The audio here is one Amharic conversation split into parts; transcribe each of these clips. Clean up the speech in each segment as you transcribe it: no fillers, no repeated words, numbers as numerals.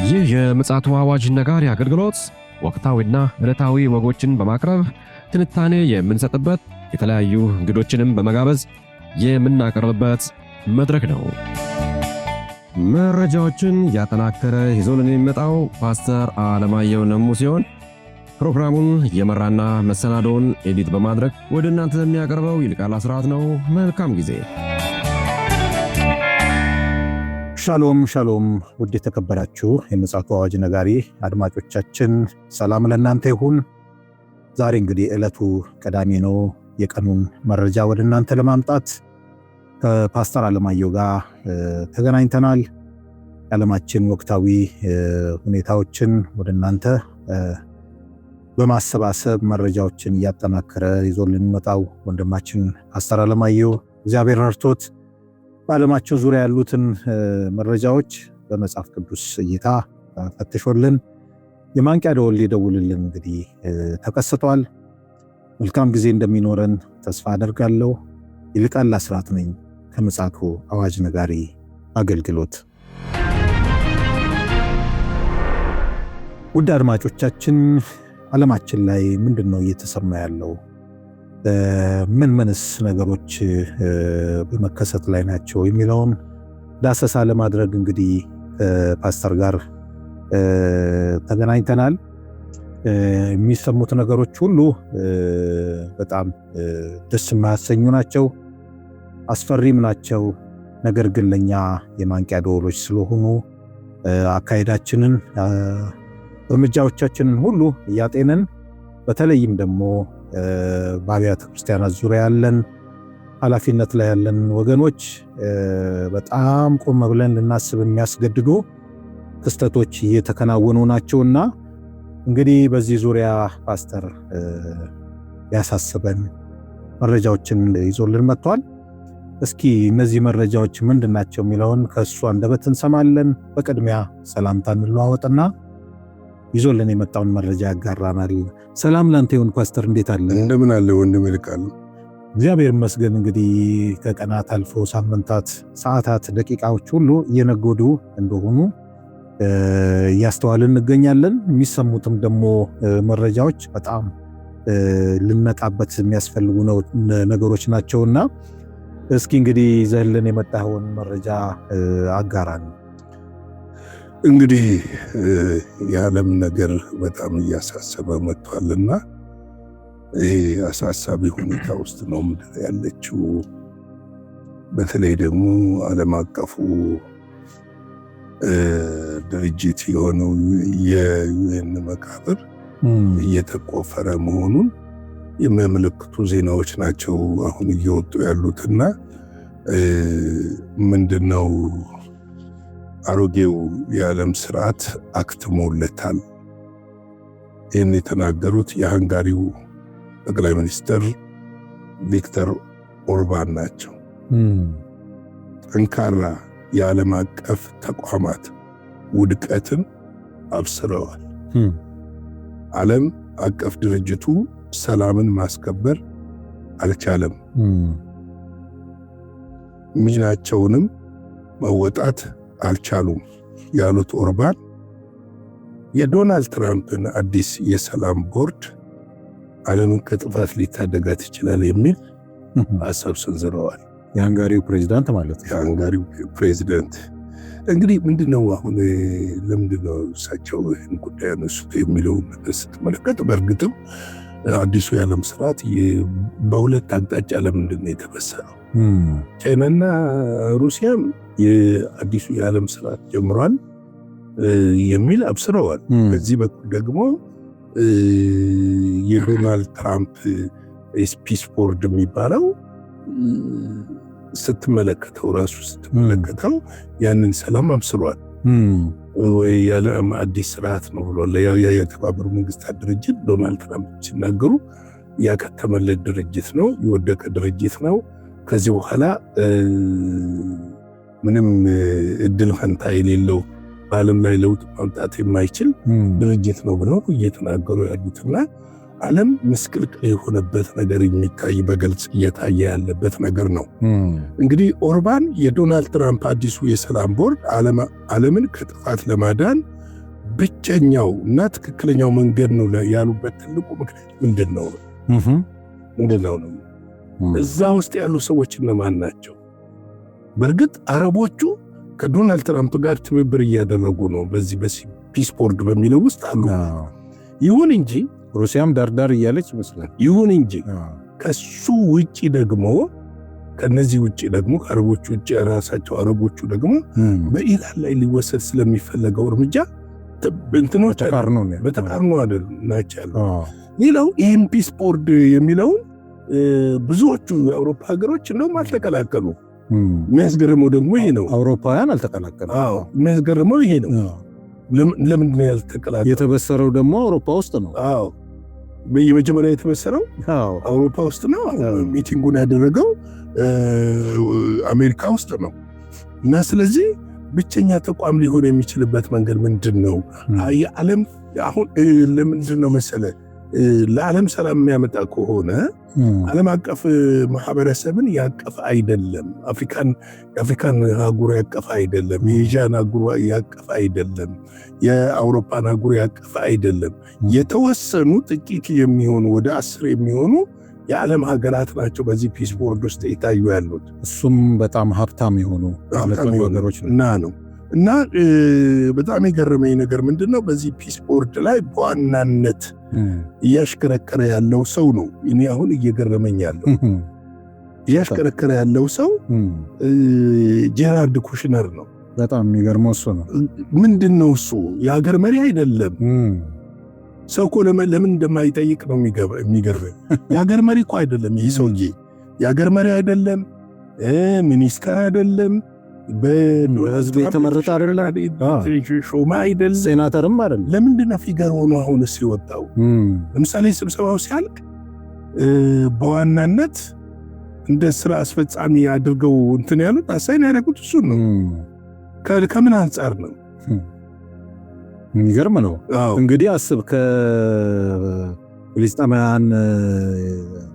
ይህ የምፅዓቱ አዋጅ ነጋሪ አገልግሎት ወቅታዊና ዕለታዊ ወጎችን በማቅረብ ትንታኔ የምንሰጥበት የተለያዩ እንግዶችንም በመጋበዝ የምናቀርብበት መድረክ ነው። መረጃዎችን ያጠናከረ ይዞልን የሚመጣው ፓስተር አለማየሁ ነሙ ሲሆን ፕሮግራሙን የመራና መሰናዶውን ኤዲት በማድረግ ወደ እናንተ የሚያቀርበው ይልቃል አስራት ነው። መልካም ጊዜ። ሻሎም ሻሎም፣ ውድ የተከበራችሁ የምፅዓቱ አዋጅ ነጋሪ አድማጮቻችን ሰላም ለእናንተ ይሁን። ዛሬ እንግዲህ ዕለቱ ቅዳሜ ነው። የቀኑን መረጃ ወደ እናንተ ለማምጣት ከፓስተር አለማየሁ ጋር ተገናኝተናል። የዓለማችን ወቅታዊ ሁኔታዎችን ወደ እናንተ በማሰባሰብ መረጃዎችን እያጠናከረ ይዞልን የሚመጣው ወንድማችን ፓስተር አለማየሁ እግዚአብሔር ረድቶት በዓለማችን ዙሪያ ያሉትን መረጃዎች በመጽሐፍ ቅዱስ እይታ ፈትሾልን የማንቂያ ደወል ሊደውልልን እንግዲህ ተከስቷል። መልካም ጊዜ እንደሚኖረን ተስፋ አደርጋለሁ። ይልቃል አስራት ነኝ ከምፅዓቱ አዋጅ ነጋሪ አገልግሎት። ውድ አድማጮቻችን ዓለማችን ላይ ምንድነው እየተሰማ ያለው? ምንስ ነገሮች በመከሰት ላይ ናቸው የሚለውን ዳሰሳ ለማድረግ እንግዲህ ፓስተር ጋር ተገናኝተናል። የሚሰሙት ነገሮች ሁሉ በጣም ደስ የማያሰኙ ናቸው፣ አስፈሪም ናቸው። ነገር ግን ለኛ የማንቂያ ደወሎች ስለሆኑ አካሄዳችንን፣ እርምጃዎቻችንን ሁሉ እያጤንን በተለይም ደግሞ በአብያተ ክርስቲያናት ዙሪያ ያለን ኃላፊነት ላይ ያለን ወገኖች በጣም ቆም ብለን ልናስብ የሚያስገድዱ ክስተቶች እየተከናወኑ ናቸውና እንግዲህ በዚህ ዙሪያ ፓስተር ያሳስበን መረጃዎችን ይዞልን መጥቷል። እስኪ እነዚህ መረጃዎች ምንድናቸው የሚለውን ከእሱ አንደበት እንሰማለን። በቅድሚያ ሰላምታ እንለዋወጥና ይዞልን የመጣውን መረጃ ያጋራናል። ሰላም ላንተ ይሁን ፓስተር፣ እንዴት አለ? እንደምን አለ ወንድም ይልቃል? እግዚአብሔር ይመስገን። እንግዲህ ከቀናት አልፎ ሳምንታት፣ ሰዓታት፣ ደቂቃዎች ሁሉ እየነጎዱ እንደሆኑ እያስተዋልን እንገኛለን። የሚሰሙትም ደግሞ መረጃዎች በጣም ልነቃበት የሚያስፈልጉ ነገሮች ናቸውና እስኪ እንግዲህ ይዘህልን የመጣኸውን መረጃ አጋራን። እንግዲህ የዓለም ነገር በጣም እያሳሰበ መጥቷልና ይህ አሳሳቢ ሁኔታ ውስጥ ነው ምድር ያለችው። በተለይ ደግሞ ዓለም አቀፉ ድርጅት የሆነው የዩኤን መቃብር እየተቆፈረ መሆኑን የሚያመለክቱ ዜናዎች ናቸው አሁን እየወጡ ያሉትና ምንድነው አሮጌው የዓለም ስርዓት አክትሞለታል። ይህን የተናገሩት የሃንጋሪው ጠቅላይ ሚኒስትር ቪክተር ኦርባን ናቸው። ጠንካራ የዓለም አቀፍ ተቋማት ውድቀትን አብስረዋል። ዓለም አቀፍ ድርጅቱ ሰላምን ማስከበር አልቻለም፣ ሚናቸውንም መወጣት አልቻሉም ያሉት ኦርባን የዶናልድ ትራምፕን አዲስ የሰላም ቦርድ ዓለምን ከጥፋት ሊታደጋት ይችላል የሚል ሀሳብ ሰንዝረዋል። የሃንጋሪው ፕሬዚዳንት ማለት ነው። የሃንጋሪው ፕሬዚዳንት እንግዲህ ምንድነው አሁን ለምንድነው እሳቸው ይህን ጉዳይ ያነሱት የሚለውን ነገር ስትመለከት በእርግጥም አዲሱ የዓለም ስርዓት በሁለት አቅጣጫ ለምንድነው የተበሰረው? ቻይናና ሩሲያም የአዲሱ የዓለም ስርዓት ጀምሯል የሚል አብስረዋል። በዚህ በኩል ደግሞ የዶናልድ ትራምፕ ፒስ ቦርድ የሚባለው ስትመለከተው ያንን ሰላም አብስሯል። ወይ የዓለም አዲስ ስርዓት ነው ብሏል። የተባበሩት መንግስታት ድርጅት ዶናልድ ትራምፕ ሲናገሩ ያከተመለት ድርጅት ነው፣ የወደቀ ድርጅት ነው፣ ከዚህ በኋላ ምንም እድል ፈንታ የሌለው በዓለም ላይ ለውጥ ማምጣት የማይችል ድርጅት ነው ብለው እየተናገሩ ያሉትና ዓለም ምስቅልቅል የሆነበት ነገር የሚታይ በግልጽ እየታየ ያለበት ነገር ነው። እንግዲህ ኦርባን የዶናልድ ትራምፕ አዲሱ የሰላም ቦርድ ዓለምን ከጥፋት ለማዳን ብቸኛው እና ትክክለኛው መንገድ ነው ያሉበት ትልቁ ምክንያት ምንድን ነው? እዛ ውስጥ ያሉ ሰዎች እነማን ናቸው? በእርግጥ አረቦቹ ከዶናልድ ትራምፕ ጋር ትብብር እያደረጉ ነው በዚህ ፒስ ቦርድ በሚለው ውስጥ አሉ። ይሁን እንጂ ሩሲያም ዳርዳር እያለች ይመስላል። ይሁን እንጂ ከሱ ውጪ ደግሞ ከነዚህ ውጪ ደግሞ ከአረቦቹ ውጪ ራሳቸው አረቦቹ ደግሞ በኢራን ላይ ሊወሰድ ስለሚፈለገው እርምጃ እንትኖች በተቃርኖ አይደል ናቸው። ሌላው ይህን ፒስ ቦርድ የሚለውን ብዙዎቹ የአውሮፓ ሀገሮች እንደውም አልተቀላቀሉ። የሚያስገርመው ደግሞ ይሄ ነው። አውሮፓውያን አልተቀላቀሉ። የሚያስገርመው ይሄ ነው። ለምንድን ነው ያልተቀላቀሉ? የተበሰረው ደግሞ አውሮፓ ውስጥ ነው። የመጀመሪያ የተበሰረው አውሮፓ ውስጥ ነው። ሚቲንጉን ያደረገው አሜሪካ ውስጥ ነው። እና ስለዚህ ብቸኛ ተቋም ሊሆን የሚችልበት መንገድ ምንድን ነው? የዓለም አሁን ለምንድን ነው መሰለ ለዓለም ሰላም የሚያመጣ ከሆነ ዓለም አቀፍ ማህበረሰብን ያቀፈ አይደለም። የአፍሪካን አህጉር ያቀፈ አይደለም። የኤዥያን አህጉር ያቀፈ አይደለም። የአውሮፓን አህጉር ያቀፈ አይደለም። የተወሰኑ ጥቂት የሚሆኑ ወደ 10 የሚሆኑ የዓለም ሀገራት ናቸው በዚህ ፒስ ቦርድ ውስጥ የታዩ ያሉት። እሱም በጣም ሀብታም የሆኑ ሀገሮች ነው። እና በጣም የገረመኝ ነገር ምንድነው በዚህ ፒስ ቦርድ ላይ በዋናነት እያሽከረከረ ያለው ሰው ነው። እኔ አሁን እየገረመኝ ያለው እያሽከረከረ ያለው ሰው ጄራርድ ኩሽነር ነው። በጣም የሚገርመው እሱ ነው። ምንድነው እሱ የሀገር መሪ አይደለም። ሰው እኮ ለምን እንደማይጠይቅ ነው የሚገርመኝ። የሀገር መሪ እኮ አይደለም ይህ ሰውዬ። የሀገር መሪ አይደለም፣ ሚኒስተር አይደለም፣ በህዝብ የተመረጠ አይደለም፣ ሾማ አይደለም፣ ሴናተርም አይደለም። ለምንድነው ፊገር ሆኖ አሁንስ የወጣው? ለምሳሌ ስብሰባው ሲያልቅ በዋናነት እንደ ስራ አስፈጻሚ አድርገው እንትን ያሉት አሳይን ያደረጉት እሱን ነው። ከምን አንጻር ነው? የሚገርም ነው። እንግዲህ አስብ ከፍልስጤማውያን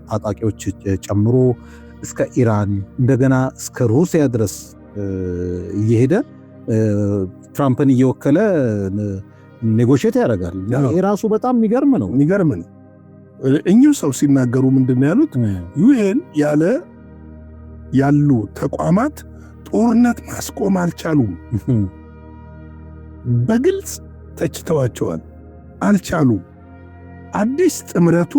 ታጣቂዎች ጨምሮ እስከ ኢራን እንደገና እስከ ሩሲያ ድረስ እየሄደ ትራምፕን እየወከለ ኔጎሽት ያደርጋል። ይሄ ራሱ በጣም የሚገርም ነው። እኚሁ ሰው ሲናገሩ ምንድነው ያሉት? ዩኤን ያሉ ተቋማት ጦርነት ማስቆም አልቻሉም። በግልጽ ተችተዋቸዋል፣ አልቻሉም። አዲስ ጥምረቱ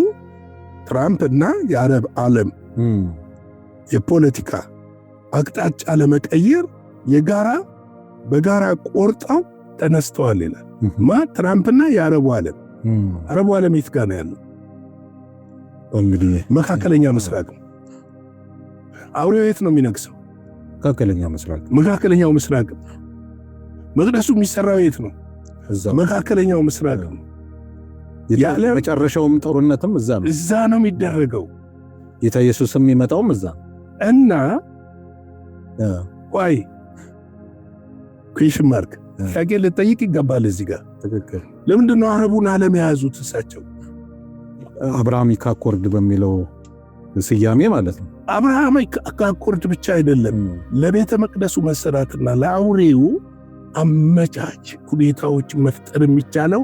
ትራምፕ እና የአረብ ዓለም የፖለቲካ አቅጣጫ ለመቀየር በጋራ ቆርጠው ተነስተዋል ይላል። ትራምፕና የአረቡ ዓለም። አረቡ ዓለም የት ጋር ነው ያለው? እንግዲህ መካከለኛ ምስራቅ ነው። አውሬው የት ነው የሚነግሰው? መካከለኛው ምስራቅ። መቅደሱ የሚሰራው የት ነው? መካከለኛው ምስራቅ ነው። መጨረሻውም ጦርነትም እዛ ነው የሚደረገው። ጌታ ኢየሱስም የሚመጣውም እዛ እና ቆይ ኩዌሽን ማርክ ጥያቄ ልጠይቅ ይገባል እዚህ ጋር። ለምንድን ነው አረቡን ዓለም የያዙት እሳቸው? አብርሃሚክ አኮርድ በሚለው ስያሜ ማለት ነው። አብርሃሚክ አኮርድ ብቻ አይደለም፣ ለቤተ መቅደሱ መሰራትና ለአውሬው አመቻች ሁኔታዎች መፍጠር የሚቻለው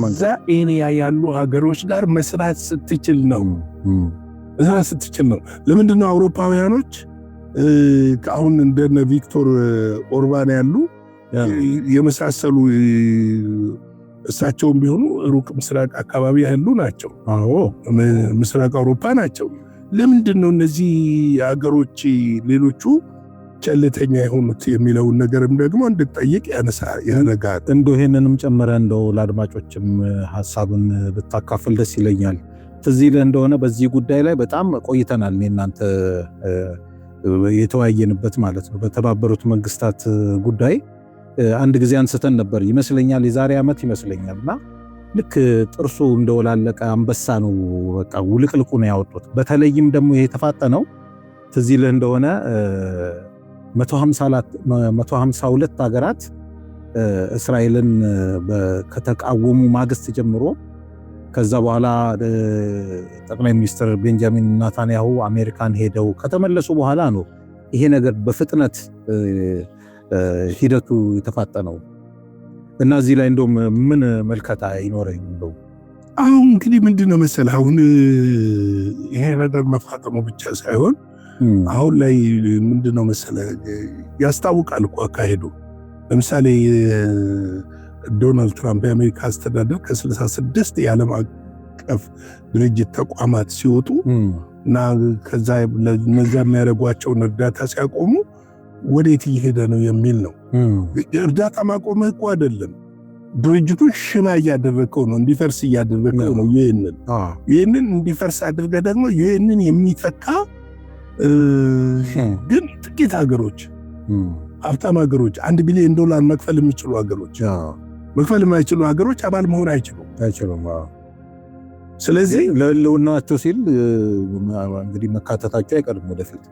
እዛ ኤሪያ ያሉ ሀገሮች ጋር መስራት ስትችል ነው። ለምንድን ነው አውሮፓውያኖች አሁን እንደነ ቪክቶር ኦርባን ያሉ የመሳሰሉ እሳቸውም ቢሆኑ ሩቅ ምስራቅ አካባቢ ያሉ ናቸው። ምስራቅ አውሮፓ ናቸው። ለምንድን ነው እነዚህ ሀገሮች ሌሎቹ ቸልተኛ የሆኑት የሚለውን ነገርም ደግሞ እንድጠይቅ ያነጋል። ይሄንንም ጨምረ ለአድማጮችም ሐሳብን ብታካፍል ደስ ይለኛል። ትዝ ይልህ እንደሆነ በዚህ ጉዳይ ላይ በጣም ቆይተናል። እናንተ የተወያየንበት ማለት ነው። በተባበሩት መንግስታት ጉዳይ አንድ ጊዜ አንስተን ነበር ይመስለኛል፣ የዛሬ ዓመት ይመስለኛልና ልክ ጥርሱ እንደወላለቀ አንበሳ ነው በቃ ውልቅልቁ ነው ያወጡት። በተለይም ደግሞ ይሄ የተፋጠነው ትዝ ይልህ እንደሆነ 152 ሀገራት እስራኤልን ከተቃወሙ ማግስት ጀምሮ ከዛ በኋላ ጠቅላይ ሚኒስትር ቤንጃሚን ኔታንያሁ አሜሪካን ሄደው ከተመለሱ በኋላ ነው ይሄ ነገር በፍጥነት ሂደቱ የተፋጠነው እና እዚህ ላይ እንደውም ምን መልከታ ይኖረኝ ነው? አሁን እንግዲህ ምንድነው መሰለህ አሁን ይሄ ነገር መፋጠሙ ብቻ ሳይሆን አሁን ላይ ምንድነው መሰለህ ያስታውቃል እኮ አካሄዱ። ለምሳሌ ዶናልድ ትራምፕ የአሜሪካ አስተዳደር ከ66 የዓለም አቀፍ ድርጅት ተቋማት ሲወጡ እና ከዛ ለነዛ የሚያደርጓቸውን እርዳታ ሲያቆሙ ወዴት እየሄደ ነው የሚል ነው። እርዳታ ማቆምህ እኮ አይደለም፣ ድርጅቱን ሽባ እያደረገው ነው፣ እንዲፈርስ እያደረገው ነው። ይህንን እንዲፈርስ አድርገህ ደግሞ ይህንን የሚተካ ግን ጥቂት ሀገሮች፣ ሀብታም ሀገሮች፣ $1 ቢሊዮን መክፈል የሚችሉ ሀገሮች፣ መክፈል የማይችሉ ሀገሮች አባል መሆን አይችሉም። ስለዚህ ለህልውናቸው ሲል እንግዲህ መካተታቸው አይቀርም ወደፊት።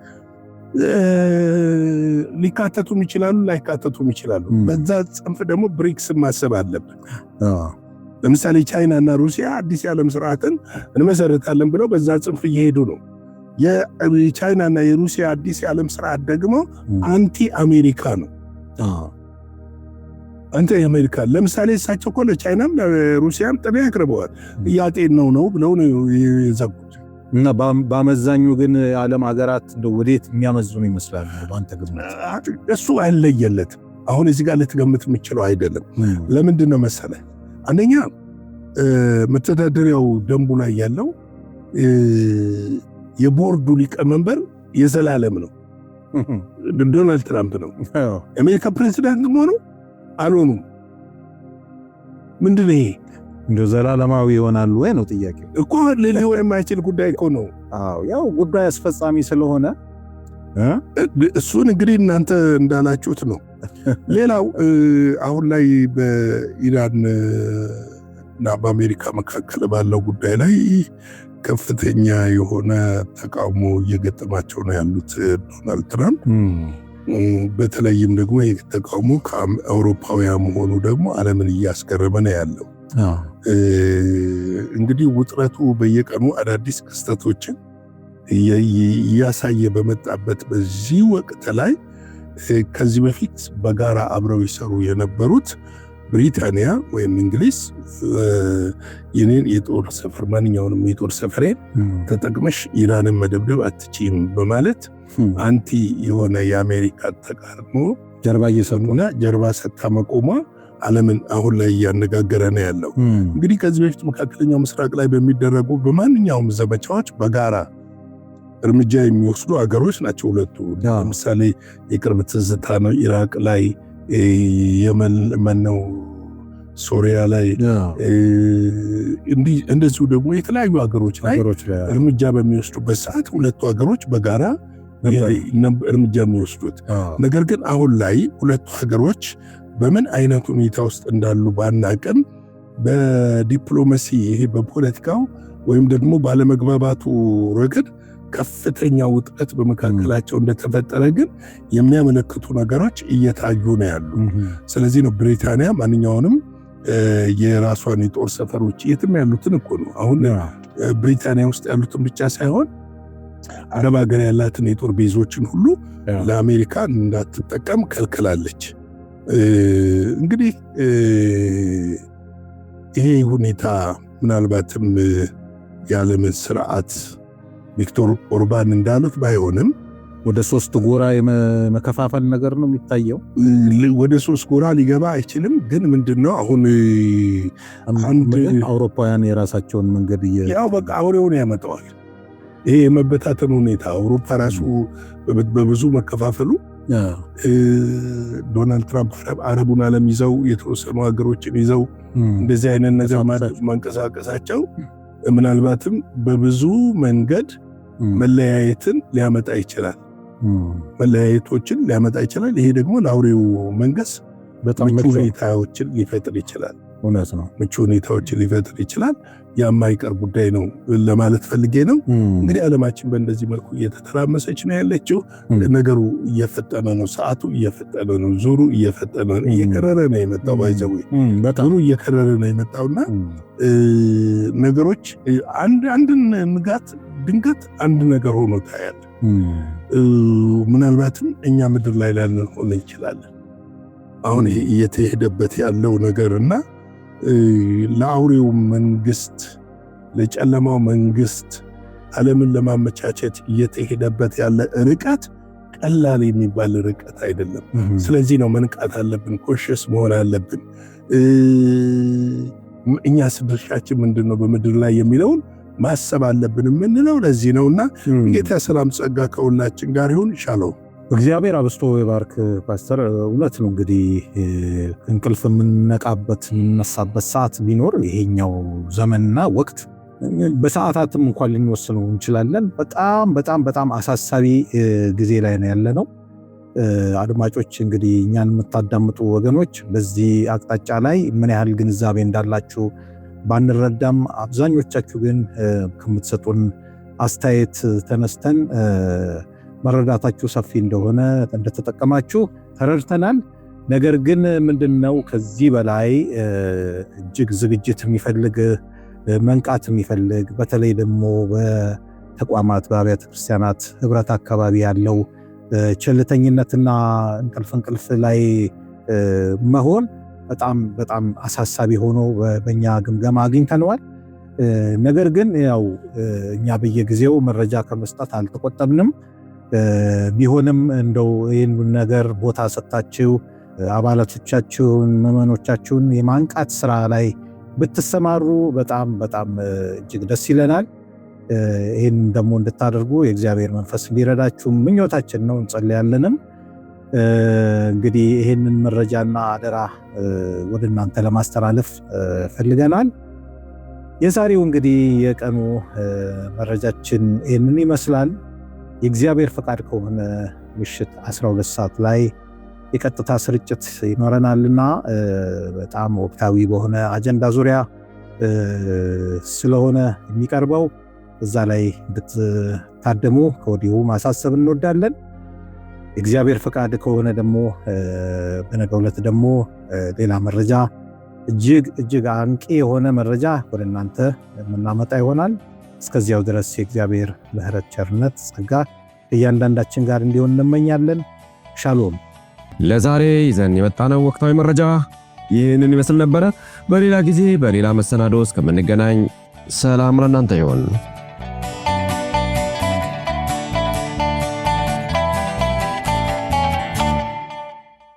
ሊካተቱም ይችላሉ፣ ላይካተቱም ይችላሉ። በዛ ጽንፍ ደግሞ ብሪክስ ማሰብ አለብን። ለምሳሌ ቻይና እና ሩሲያ አዲስ የዓለም ስርዓትን እንመሰረታለን ብለው በዛ ጽንፍ እየሄዱ ነው። የቻይና እና የሩሲያ አዲስ የዓለም ስርዓት ደግሞ አንቲ አሜሪካ ነው። አንተ የአሜሪካ ለምሳሌ እሳቸው እኮ ለቻይናም ለሩሲያም ጥሪ አቅርበዋል። እያጤነው ነው ብለው ነው የዘጉት። እና በአመዛኙ ግን የዓለም ሀገራት ወዴት የሚያመዝኑ ይመስላል በአንተ ግምት? እሱ አይለየለትም። አሁን እዚህ ጋር ልትገምት የምችለው አይደለም። ለምንድን ነው መሰለህ? አንደኛ መተዳደሪያው ደንቡ ላይ ያለው የቦርዱ ሊቀመንበር የዘላለም ነው፣ ዶናልድ ትራምፕ ነው። የአሜሪካ ፕሬዚዳንት ሆኑ አልሆኑም ምንድን ነው ይሄ? እንደው ዘላለማዊ ይሆናሉ ወይ ነው ጥያቄው እኮ። ሊሆን የማይችል ጉዳይ እኮ ነው። ያው ጉዳይ አስፈጻሚ ስለሆነ እሱን እንግዲህ እናንተ እንዳላችሁት ነው። ሌላው አሁን ላይ በኢራን እና በአሜሪካ መካከል ባለው ጉዳይ ላይ ከፍተኛ የሆነ ተቃውሞ እየገጠማቸው ነው ያሉት ዶናልድ ትራምፕ። በተለይም ደግሞ ተቃውሞ ከአውሮፓውያን መሆኑ ደግሞ ዓለምን እያስገረመ ነው ያለው። እንግዲህ ውጥረቱ በየቀኑ አዳዲስ ክስተቶችን እያሳየ በመጣበት በዚህ ወቅት ላይ ከዚህ በፊት በጋራ አብረው ይሰሩ የነበሩት ብሪታንያ ወይም እንግሊዝ የኔን የጦር ሰፈር ማንኛውንም የጦር ሰፈሬን ተጠቅመሽ ኢራንን መደብደብ አትችይም በማለት አንቲ የሆነ የአሜሪካ ተቃርኖ ጀርባ እየሰጡና ጀርባ ሰጥታ መቆሟ ዓለምን አሁን ላይ እያነጋገረ ነው ያለው። እንግዲህ ከዚህ በፊት መካከለኛው ምስራቅ ላይ በሚደረጉ በማንኛውም ዘመቻዎች በጋራ እርምጃ የሚወስዱ አገሮች ናቸው ሁለቱ። ለምሳሌ የቅርብ ትዝታ ነው ኢራቅ ላይ፣ የመን ነው ሶሪያ ላይ፣ እንደዚሁ ደግሞ የተለያዩ ሀገሮች ላይ እርምጃ በሚወስዱበት ሰዓት ሁለቱ ሀገሮች በጋራ እርምጃ የሚወስዱት። ነገር ግን አሁን ላይ ሁለቱ ሀገሮች በምን አይነት ሁኔታ ውስጥ እንዳሉ ባናቅም በዲፕሎማሲ ይሄ በፖለቲካው ወይም ደግሞ ባለመግባባቱ ረገድ ከፍተኛ ውጥረት በመካከላቸው እንደተፈጠረ ግን የሚያመለክቱ ነገሮች እየታዩ ነው ያሉ። ስለዚህ ነው ብሪታንያ ማንኛውንም የራሷን የጦር ሰፈሮች የትም ያሉትን እኮ ነው አሁን ብሪታንያ ውስጥ ያሉትን ብቻ ሳይሆን አረብ ሀገር ያላትን የጦር ቤዞችን ሁሉ ለአሜሪካ እንዳትጠቀም ከልክላለች። እንግዲህ ይሄ ሁኔታ ምናልባትም የዓለምን ስርዓት ቪክቶር ኦርባን እንዳሉት ባይሆንም ወደ 3 ጎራ የመከፋፈል ነገር ነው የሚታየው። ወደ 3 ጎራ ሊገባ አይችልም። ግን ምንድነው አሁን አውሮፓውያን የራሳቸውን መንገድ ያው በቃ አውሬውን ያመጣዋል። ይሄ የመበታተን ሁኔታ አውሮፓ ራሱ በብዙ መከፋፈሉ ዶናልድ ትራምፕ አረቡን ዓለም ይዘው የተወሰኑ ሀገሮችን ይዘው እንደዚህ አይነት ነገር ማንቀሳቀሳቸው ምናልባትም በብዙ መንገድ መለያየትን ሊያመጣ ይችላል። መለያየቶችን ሊያመጣ ይችላል። ይሄ ደግሞ ለአውሬው መንገስ በጣም ምቹ ሁኔታዎችን ሊፈጥር ይችላል። እውነት ነው። ምቹ ሁኔታዎችን ሊፈጥር ይችላል። የማይቀር ጉዳይ ነው ለማለት ፈልጌ ነው። እንግዲህ ዓለማችን በእንደዚህ መልኩ እየተተራመሰች ነው ያለችው። ነገሩ እየፈጠነ ነው፣ ሰዓቱ እየፈጠነ ነው፣ ዙሩ እየፈጠነ ነው፣ እየከረረ ነው የመጣው። ባይዘው ዙሩ እየከረረ ነው የመጣውና ነገሮች አንድን ንጋት ድንገት አንድ ነገር ሆኖ ታያለ። ምናልባትም እኛ ምድር ላይ ላንሆን እንችላለን። አሁን እየተሄደበት ያለው ነገርና ለአውሬው መንግስት ለጨለማው መንግስት ዓለምን ለማመቻቸት እየተሄደበት ያለ ርቀት ቀላል የሚባል ርቀት አይደለም። ስለዚህ ነው መንቃት አለብን፣ ኮሽስ መሆን አለብን። እኛ ድርሻችን ምንድነው በምድር ላይ የሚለውን ማሰብ አለብን የምንለው ለዚህ ነውና ጌታ ሰላም ጸጋ ከሁላችን ጋር ይሁን። ይሻለው እግዚአብሔር አብስቶ ይባርክ። ፓስተር እውነት ነው እንግዲህ እንቅልፍ የምንነቃበት የምንነሳበት ሰዓት ቢኖር ይሄኛው ዘመንና ወቅት በሰዓታትም እንኳን ልንወስነው እንችላለን። በጣም በጣም በጣም አሳሳቢ ጊዜ ላይ ነው ያለነው። አድማጮች እንግዲህ እኛን የምታዳምጡ ወገኖች በዚህ አቅጣጫ ላይ ምን ያህል ግንዛቤ እንዳላችሁ ባንረዳም አብዛኞቻችሁ ግን ከምትሰጡን አስተያየት ተነስተን መረዳታችሁ ሰፊ እንደሆነ እንደተጠቀማችሁ ተረድተናል። ነገር ግን ምንድነው ከዚህ በላይ እጅግ ዝግጅት የሚፈልግ መንቃት የሚፈልግ በተለይ ደግሞ በተቋማት በአብያተ ክርስቲያናት ህብረት አካባቢ ያለው ቸልተኝነትና እንቅልፍ ላይ መሆን በጣም በጣም አሳሳቢ ሆኖ በእኛ ግምገማ አግኝተነዋል። ነገር ግን ያው እኛ በየጊዜው መረጃ ከመስጠት አልተቆጠብንም። ቢሆንም እንደው ይህን ነገር ቦታ ሰጣችሁ አባላቶቻችሁን ምዕመኖቻችሁን የማንቃት ስራ ላይ ብትሰማሩ በጣም በጣም እጅግ ደስ ይለናል። ይህን ደግሞ እንድታደርጉ የእግዚአብሔር መንፈስ እንዲረዳችሁ ምኞታችን ነው፣ እንጸልያለንም። እንግዲህ ይህንን መረጃና አደራ ወደ እናንተ ለማስተላለፍ ፈልገናል። የዛሬው እንግዲህ የቀኑ መረጃችን ይህንን ይመስላል። የእግዚአብሔር ፈቃድ ከሆነ ምሽት 12 ሰዓት ላይ የቀጥታ ስርጭት ይኖረናልና በጣም ወቅታዊ በሆነ አጀንዳ ዙሪያ ስለሆነ የሚቀርበው እዛ ላይ እንድትታደሙ ከወዲሁ ማሳሰብ እንወዳለን። የእግዚአብሔር ፈቃድ ከሆነ ደግሞ በነገው ዕለት ደግሞ ሌላ መረጃ እጅግ አንቂ የሆነ መረጃ ወደ እናንተ የምናመጣ ይሆናል። እስከዚያው ድረስ የእግዚአብሔር ምሕረት፣ ቸርነት፣ ጸጋ እያንዳንዳችን ጋር እንዲሆን እንመኛለን። ሻሎም። ለዛሬ ይዘን የመጣነው ወቅታዊ መረጃ ይህንን ይመስል ነበረ። በሌላ ጊዜ በሌላ መሰናዶ እስከምንገናኝ ሰላም ለእናንተ ይሁን።